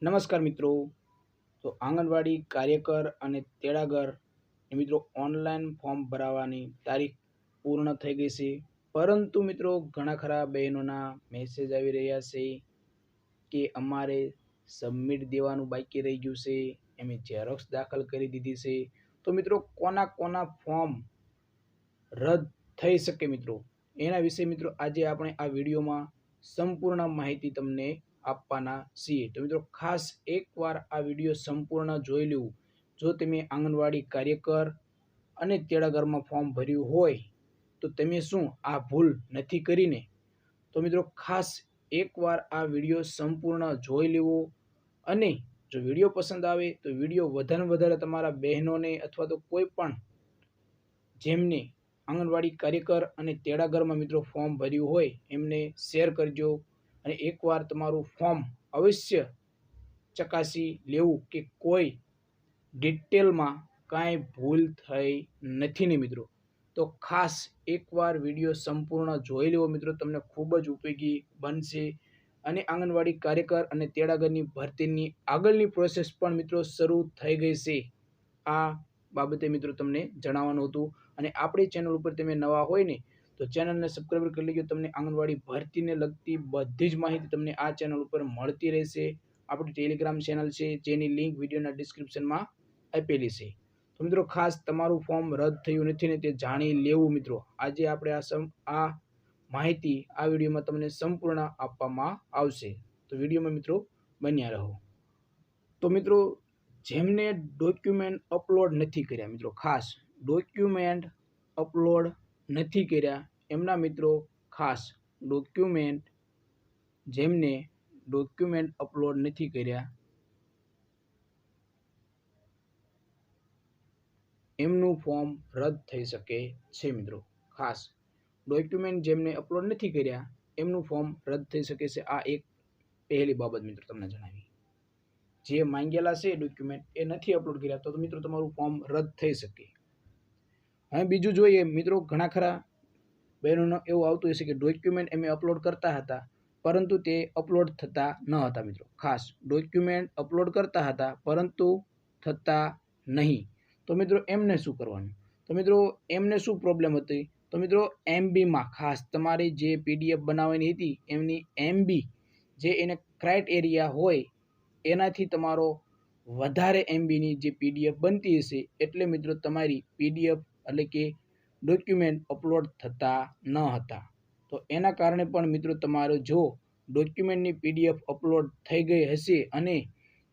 નમસ્કાર મિત્રો। તો આંગણવાડી કાર્યકર અને તેડાગર મિત્રો ઓનલાઈન ફોર્મ ભરાવાની તારીખ પૂર્ણ થઈ ગઈ છે, પરંતુ મિત્રો ઘણા ખરા બહેનોના મેસેજ આવી રહ્યા છે કે અમારે સબમિટ દેવાનું બાકી રહી ગયું છે, અમે ઝેરોક્સ દાખલ કરી દીધી છે। તો મિત્રો કોના કોના ફોર્મ રદ થઈ શકે મિત્રો, એના વિશે મિત્રો આજે આપણે આ વિડીયોમાં સંપૂર્ણ માહિતી તમને આપવાના છીએ। તો મિત્રો ખાસ એકવાર આ વિડીયો સંપૂર્ણ જોઈ લેવું। જો તમે આંગણવાડી કાર્યકર અને તેડાગરમાં ફોર્મ ભર્યું હોય તો તમે શું આ ભૂલ નથી કરીને? તો મિત્રો ખાસ એકવાર આ વિડીયો સંપૂર્ણ જોઈ લેવો, અને જો વિડીયો પસંદ આવે તો વિડીયો વધારે વધારે તમારા બહેનોને અથવા તો કોઈ પણ જેમને આંગણવાડી કાર્યકર અને તેડાગરમાં મિત્રો ફોર્મ ભર્યું હોય એમને શેર કરજો, અને એકવાર તમારું ફોર્મ અવશ્ય ચકાસી લેવું કે કોઈ ડિટેલમાં કાંઈ ભૂલ થઈ નથી ને મિત્રો। તો ખાસ એકવાર વિડીયો સંપૂર્ણ જોઈ લેવો મિત્રો, તમને ખૂબ જ ઉપયોગી બનશે। અને આંગણવાડી કાર્યકર અને તેડાગરની ભરતીની આગળની પ્રોસેસ પણ મિત્રો શરૂ થઈ ગઈ છે। આ બાબતે મિત્રો તમને જણાવવાનું હતું। અને આપણી ચેનલ ઉપર તમે નવા હોય ને તો ચેનલને સબસ્ક્રાઈબ કરી લેજો। તમને આંગણવાડી ભરતીને લગતી બધી જ માહિતી તમને આ ચેનલ ઉપર મળતી રહેશે। આપણી ટેલિગ્રામ ચેનલ છે જેની લિંક વિડીયોના ડિસ્ક્રિપ્શનમાં આપેલી છે। તો મિત્રો ખાસ તમારું ફોર્મ રદ થયું નથી ને તે જાણી લેવું મિત્રો। આજે આપણે આ માહિતી આ વિડીયોમાં તમને સંપૂર્ણ આપવામાં આવશે, તો વિડીયોમાં મિત્રો બન્યા રહો। તો મિત્રો જેમને ડોક્યુમેન્ટ અપલોડ નથી કર્યા, મિત્રો ખાસ ડોક્યુમેન્ટ અપલોડ નથી કર્યા એમના મિત્રો ખાસ જેમને ડોક્યુમેન્ટ અપલોડ નથી કર્યા એમનું ફોર્મ રદ થઈ શકે છે મિત્રો। ખાસ ડોક્યુમેન્ટ જેમને અપલોડ નથી કર્યા એમનું ફોર્મ રદ થઈ શકે છે। આ એક પહેલી બાબત મિત્રો તમને જણાવી। જે માંગેલા છે ડોક્યુમેન્ટ એ નથી અપલોડ કર્યા તો મિત્રો તમારું ફોર્મ રદ થઈ શકે। હવે બીજું જોઈએ મિત્રો, ઘણા ખરા બહેનોનો એવું આવતું હશે કે ડોક્યુમેન્ટ અમે અપલોડ કરતા હતા પરંતુ તે અપલોડ થતા ન હતા મિત્રો। ખાસ ડોક્યુમેન્ટ અપલોડ કરતા હતા પરંતુ થતા નહીં, તો મિત્રો એમને શું કરવાનું? તો મિત્રો એમને શું પ્રોબ્લેમ હતી? તો મિત્રો એમબીમાં ખાસ તમારી જે પીડીએફ બનાવવાની હતી એમની એમબી જે એને ક્રાઇટેરિયા હોય એનાથી તમારો વધારે એમબીની જે પીડીએફ બનતી હશે, એટલે મિત્રો તમારી પીડીએફ એટલે કે ડોક્યુમેન્ટ અપલોડ થતા ન હતા। તો એના કારણે પણ મિત્રો તમારો જો ડોક્યુમેન્ટની પીડીએફ અપલોડ થઈ ગઈ હશે અને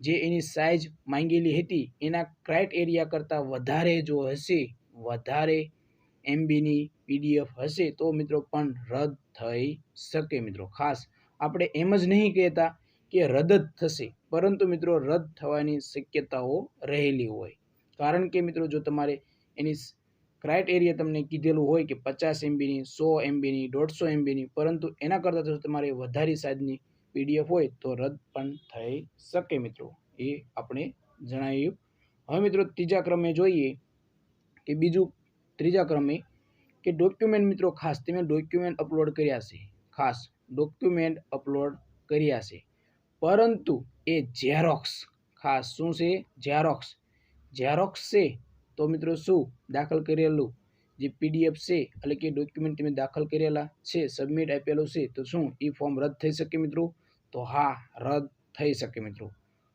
જે એની સાઇઝ માંગેલી હતી એના ક્રાઇટેરિયા કરતાં વધારે જો હશે, વધારે એમબીની પીડીએફ હશે તો મિત્રો પણ રદ થઈ શકે મિત્રો। ખાસ આપણે એમ જ નહીં કહેતા કે રદ જ થશે, પરંતુ મિત્રો રદ થવાની શક્યતાઓ રહેલી હોય। કારણ કે મિત્રો જો તમારે એની ક્રાઇટેરિયા તમને કીધેલું હોય કે 50 એમબીની, 100 એમબીની, 150 એમબીની, પરંતુ એના કરતાં જો તમારે વધારે સાઇઝની પીડીએફ હોય તો રદ પણ થઈ શકે મિત્રો, એ આપણે જણાવ્યું। હવે મિત્રો ત્રીજા ક્રમે જોઈએ કે ત્રીજા ક્રમે કે ડોક્યુમેન્ટ મિત્રો ખાસ તમે ડોક્યુમેન્ટ અપલોડ કર્યા છે, ખાસ ડોક્યુમેન્ટ અપલોડ કર્યા છે પરંતુ એ ઝેરોક્સ, ખાસ શું છે? ઝેરોક્સ છે તો મિત્રો શું દાખલ કરેલું જે પીડીએફ છે એટલે કે ડોક્યુમેન્ટ તમે દાખલ કરેલા છે, સબમિટ આપેલું છે, તો શું એ ફોર્મ રદ થઈ શકે મિત્રો? તો હા, રદ થઈ શકે મિત્રો,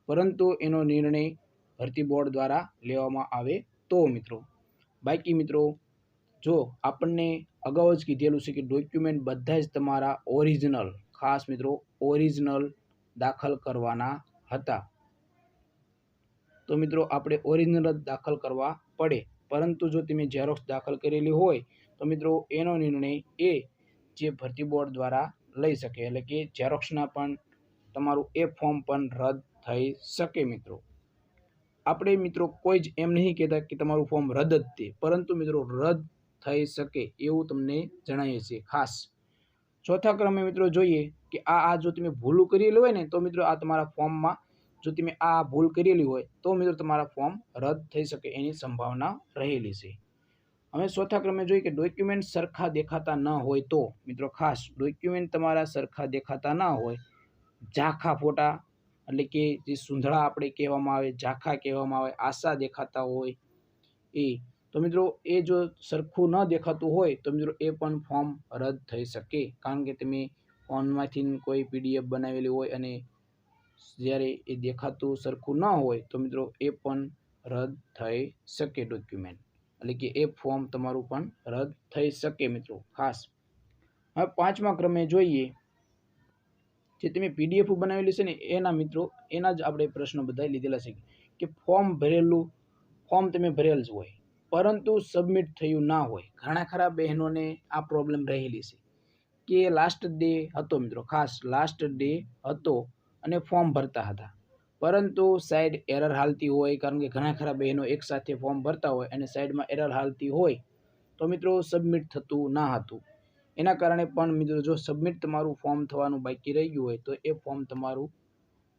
પરંતુ એનો નિર્ણય ભરતી બોર્ડ દ્વારા લેવામાં આવે તો મિત્રો। બાકી મિત્રો જો આપણને અગાઉ જ કીધેલું છે કે ડોક્યુમેન્ટ બધા જ તમારા ઓરિજિનલ, ખાસ મિત્રો ઓરિજિનલ દાખલ કરવાના હતા, તો મિત્રો આપણે ઓરિજિનલ જ દાખલ કરવા પડે। પરંતુ જો તમે ઝેરોક્સ દાખલ કરેલી હોય તો મિત્રો એનો નિર્ણય એ જે ભરતી બોર્ડ દ્વારા લઈ શકે, એટલે કે ઝેરોક્સના પણ તમારું એ ફોર્મ પણ રદ થઈ શકે મિત્રો। આપણે મિત્રો કોઈ જ એમ નહીં કહેતા કે તમારું ફોર્મ રદ જ તે, પરંતુ મિત્રો રદ થઈ શકે એવું તમને જણાવીએ છીએ। ખાસ ચોથા ક્રમે મિત્રો જોઈએ કે આ જો તમે ભૂલું કરેલી હોય ને તો મિત્રો આ તમારા ફોર્મમાં જો તમે આ ભૂલ કરેલી હોય તો મિત્રો તમારા ફોર્મ રદ થઈ શકે એની સંભાવના રહેલી છે। હવે ચોથા ક્રમે જોઈએ કે ડોક્યુમેન્ટ સરખા દેખાતા ન હોય તો મિત્રો ખાસ ડોક્યુમેન્ટ તમારા સરખા દેખાતા ન હોય, ઝાંખા ફોટા એટલે કે જે સૂંધળા આપણે કહેવામાં આવે, ઝાંખા કહેવામાં આવે, આશા દેખાતા હોય એ, તો મિત્રો એ જો સરખું ન દેખાતું હોય તો મિત્રો એ પણ ફોર્મ રદ થઈ શકે, કારણ કે તમે ફોનમાંથી કોઈ PDF બનાવેલી હોય અને જ્યારે એ દેખાતું સરખું ન હોય તો મિત્રો એ પણ રદ થઈ શકે ડોક્યુમેન્ટ, એટલે કે એ ફોર્મ તમારું પણ રદ થઈ શકે મિત્રો ખાસ. હવે 5મા ક્રમે જોઈએ, જે તમે PDF બનાવેલી છે ને એના મિત્રો એના જ આપણે પ્રશ્નો બધા લીધેલા છે કે ફોર્મ તમે ભરેલ જ હોય પરંતુ સબમિટ થયું ના હોય. ઘણા ખરા બહેનોને આ પ્રોબ્લેમ રહેલી છે કે લાસ્ટ ડે હતો મિત્રો, ખાસ લાસ્ટ ડે હતો અને ફોર્મ ભરતા હતા, પરંતુ સાઈડ એરર હાલતી હોય, કારણ કે ઘણા ખરા બહેનો એકસાથે ફોર્મ ભરતા હોય અને સાઈડમાં એરર હાલતી હોય તો મિત્રો સબમિટ થતું ના હતું. એના કારણે પણ મિત્રો જો સબમિટ તમારું ફોર્મ થવાનું બાકી રહી ગયું હોય તો એ ફોર્મ તમારું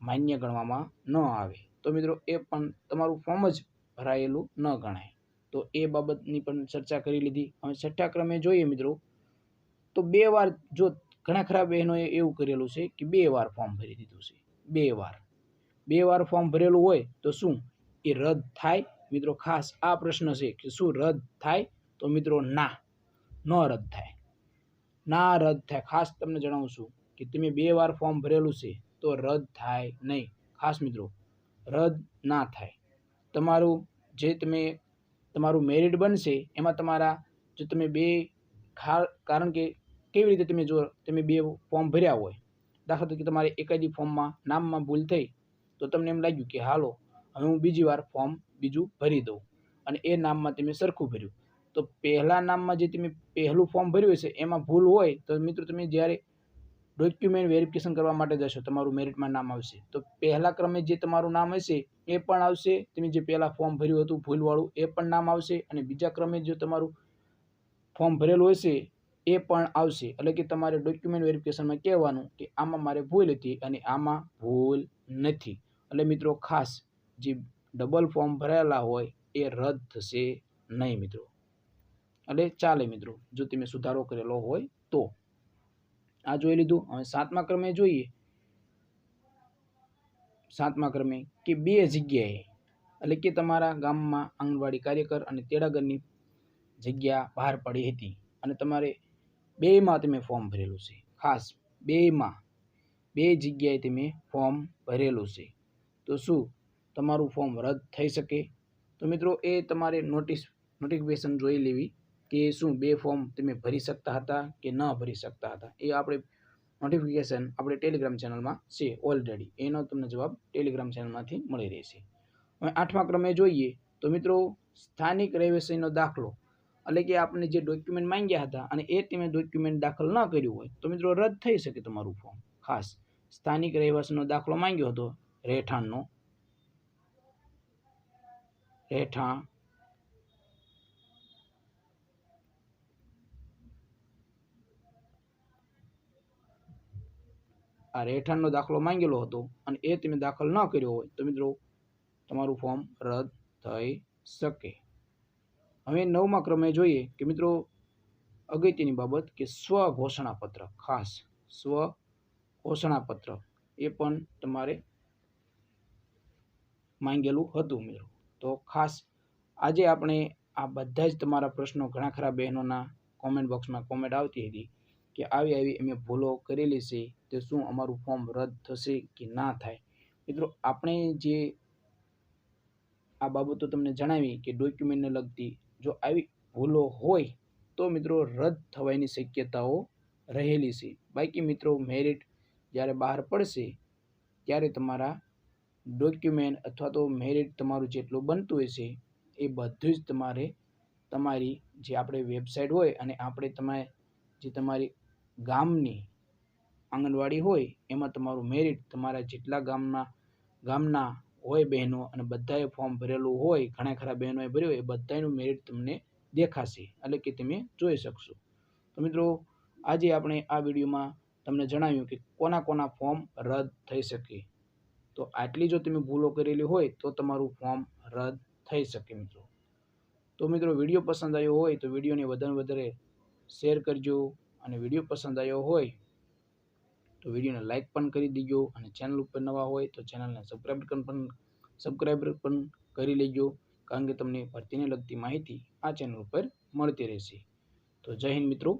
માન્ય ગણવામાં ન આવે, તો મિત્રો એ પણ તમારું ફોર્મ જ ભરાયેલું ન ગણાય. તો એ બાબતની પણ ચર્ચા કરી લીધી. હવે 6ઠા ક્રમે જોઈએ મિત્રો, તો 2 વાર, જો ઘણા ખરા બહેનોએ એવું કરેલું છે કે 2 વાર ફોર્મ ભરી દીધું છે. 2 વાર ફોર્મ ભરેલું હોય તો શું એ રદ થાય? મિત્રો ખાસ આ પ્રશ્ન છે કે શું રદ થાય? તો મિત્રો ના, ન રદ થાય, ના રદ થાય. ખાસ તમને જણાવું છું કે તમે 2 વાર ફોર્મ ભરેલું છે તો રદ થાય નહીં. ખાસ મિત્રો રદ ના થાય. તમારું મેરિટ બનશે એમાં તમારા, જો તમે કારણ કે કેવી રીતે તમે જો તમે 2 ફોર્મ ભર્યા હોય, દાખલા તરીકે તમારે એકાદી ફોર્મમાં નામમાં ભૂલ થઈ તો તમને એમ લાગ્યું કે હાલો હવે હું બીજી વાર ફોર્મ બીજું ભરી દઉં, અને એ નામમાં તમે સરખું ભર્યું, તો પહેલા નામમાં જે તમે પહેલું ફોર્મ ભર્યું હશે એમાં ભૂલ હોય તો મિત્રો તમે જ્યારે ડોક્યુમેન્ટ વેરિફિકેશન કરવા માટે જશો, તમારું મેરિટમાં નામ આવશે તો પહેલા ક્રમે જે તમારું નામ હશે એ પણ આવશે, તમે જે પહેલા ફોર્મ ભર્યું હતું ભૂલવાળું એ પણ નામ આવશે, અને બીજા ક્રમે જો તમારું ફોર્મ ભરેલું હશે એ પણ આવશે. એટલે કે તમારે ડોક્યુમેન્ટ વેરિફિકેશનમાં કહેવાનું કે આમાં મારે ભૂલ હતી અને આમાં ભૂલ નથી. એટલે મિત્રો ખાસ જે ડબલ ફોર્મ ભરેલા હોય એ રદ થશે નહીં મિત્રો, એટલે ચાલે મિત્રો જો તમે સુધારો કરેલો હોય તો. આ જોઈ લીધું. હવે 7મા ક્રમે જોઈએ, 7મા ક્રમે કે 2 જગ્યાએ, એટલે કે તમારા ગામમાં આંગણવાડી કાર્યકર અને તેડાગરની જગ્યા બહાર પડી હતી અને તમારે 2માં તમે ફોર્મ ભરેલું છે. ખાસ 2માં 2 જગ્યાએ તમે ફોર્મ ભરેલું છે તો શું તમારું ફોર્મ રદ થઈ શકે? તો મિત્રો એ તમારે નોટિફિકેશન જોઈ લેવી કે શું 2 ફોર્મ તમે ભરી શકતા હતા કે ન ભરી શકતા હતા. એ આપણે નોટિફિકેશન આપણે ટેલિગ્રામ ચેનલમાં છે ઓલરેડી, એનો તમને જવાબ ટેલિગ્રામ ચેનલમાંથી મળી રહેશે. હવે 8મા ક્રમે જોઈએ તો મિત્રો સ્થાનિક રહેવાસીનો દાખલો, એટલે કે આપણે જે ડોક્યુમેન્ટ માંગ્યા હતા અને એ તમે ડોક્યુમેન્ટ દાખલ ન કર્યું હોય તો મિત્રો રદ થઈ શકે તમારું ફોર્મ. ખાસ સ્થાનિક રહેવાસીનો દાખલો માંગ્યો હતો, રહેઠાણનો, આ રહેઠાણનો દાખલો માંગેલો હતો અને એ તમે દાખલ ન કર્યો હોય તો મિત્રો તમારું ફોર્મ રદ થઈ શકે. હવે 9મા ક્રમે જોઈએ કે મિત્રો અગત્યની બાબત કે સ્વ ઘોષણાપત્ર, ખાસ સ્વ ઘોષણાપત્ર એ પણ તમારે માંગેલું હતું મિત્રો. તો ખાસ આજે આપણે આ બધા જ તમારા પ્રશ્નો, ઘણા ખરા બહેનોના કોમેન્ટ બોક્સમાં કોમેન્ટ આવતી હતી કે આવી અમે ભૂલો કરેલી છે તો શું અમારું ફોર્મ રદ થશે કે ના થાય. મિત્રો આપણે જે આ બાબતો તમને જણાવી કે ડોક્યુમેન્ટને લગતી, જો આવી ભૂલો હોય તો મિત્રો રદ થવાની શક્યતાઓ રહેલી છે. બાકી મિત્રો મેરિટ જ્યારે બહાર પડશે ત્યારે તમારા ડોક્યુમેન્ટ અથવા તો મેરિટ તમારું જેટલું બનતું હશે એ બધું જ તમારે તમારી જે આપણે વેબસાઇટ હોય અને આપણે જે તમારી ગામની આંગણવાડી હોય એમાં તમારું મેરિટ, તમારા જેટલા ગામના હોય બહેનો અને બધાએ ફોર્મ ભરેલું હોય, ઘણા ખરા બહેનોએ ભર્યું હોય, એ બધાનું મેરિટ તમને દેખાશે, એટલે કે તમે જોઈ શકશો. તો મિત્રો આજે આપણે આ વિડીયોમાં તમને જણાવ્યું કે કોના ફોર્મ રદ થઈ શકે. તો આટલી જો તમે ભૂલો કરેલી હોય તો તમારું ફોર્મ રદ થઈ શકે મિત્રો. તો મિત્રો વિડીયો પસંદ આવ્યો હોય તો વિડીયોને વધારે શેર કરજો, અને વિડીયો પસંદ આવ્યો હોય તો વિડીયોને લાઇક પણ કરી દેજો અને ચેનલ ઉપર નવા હોય તો ચેનલને સબસ્ક્રાઈબ પણ કરી લેજો, કારણ કે તમને ભરતીને લગતી માહિતી આ ચેનલ ઉપર મળતી રહેશે. તો જય હિન્દ મિત્રો.